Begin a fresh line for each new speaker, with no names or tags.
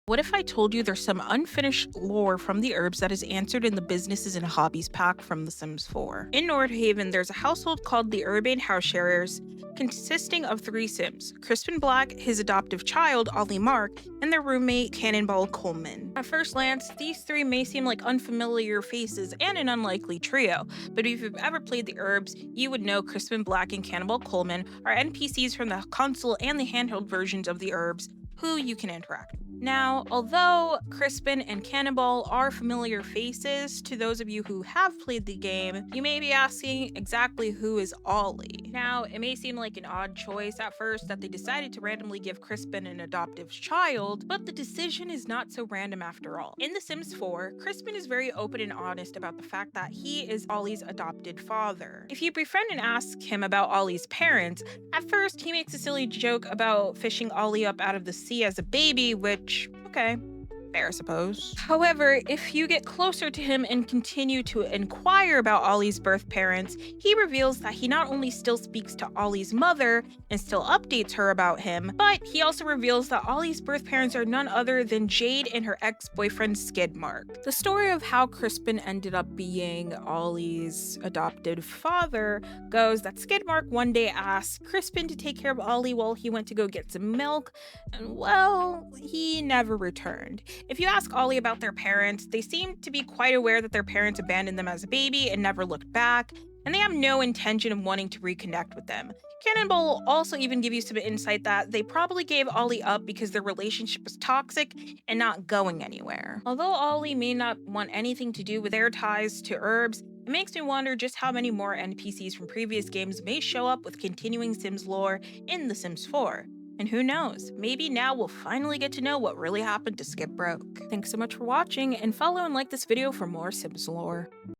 What if I told you there's some unfinished lore from the Urbz that is answered in the businesses and hobbies pack from The Sims 4? In Nordhaven, there's a household called the Urbane House Sharers, consisting of three Sims: Crispin Black, his adoptive child, Ollie Mark, and their roommate, Cannonball Coleman. At first glance, these three may seem like unfamiliar faces and an unlikely trio, but if you've ever played the Urbz, you would know Crispin Black and Cannonball Coleman are NPCs from the console and the handheld versions of the Urbz who you can interact with. Now, although Crispin and Cannonball are familiar faces to those of you who have played the game, you may be asking exactly who is Ollie. Now, it may seem like an odd choice at first that they decided to randomly give Crispin an adoptive child, but the decision is not so random after all. In The Sims 4, Crispin is very open and honest about the fact that he is Ollie's adopted father. If you befriend and ask him about Ollie's parents, at first he makes a silly joke about fishing Ollie up out of the sea as a baby, which, okay, fair, I suppose. However, if you get closer to him and continue to inquire about Ollie's birth parents, he reveals that he not only still speaks to Ollie's mother and still updates her about him, but he also reveals that Ollie's birth parents are none other than Jade and her ex-boyfriend Skidmark. The story of how Crispin ended up being Ollie's adopted father goes that Skidmark one day asked Crispin to take care of Ollie while he went to go get some milk, and well, he never returned. If you ask Ollie about their parents, they seem to be quite aware that their parents abandoned them as a baby and never looked back, and they have no intention of wanting to reconnect with them. Cannonball will also even give you some insight that they probably gave Ollie up because their relationship was toxic and not going anywhere. Although Ollie may not want anything to do with their ties to Urbz, it makes me wonder just how many more NPCs from previous games may show up with continuing Sims lore in The Sims 4. And who knows, maybe now we'll finally get to know what really happened to Skip Broke. Thanks so much for watching, and follow and like this video for more Sims lore.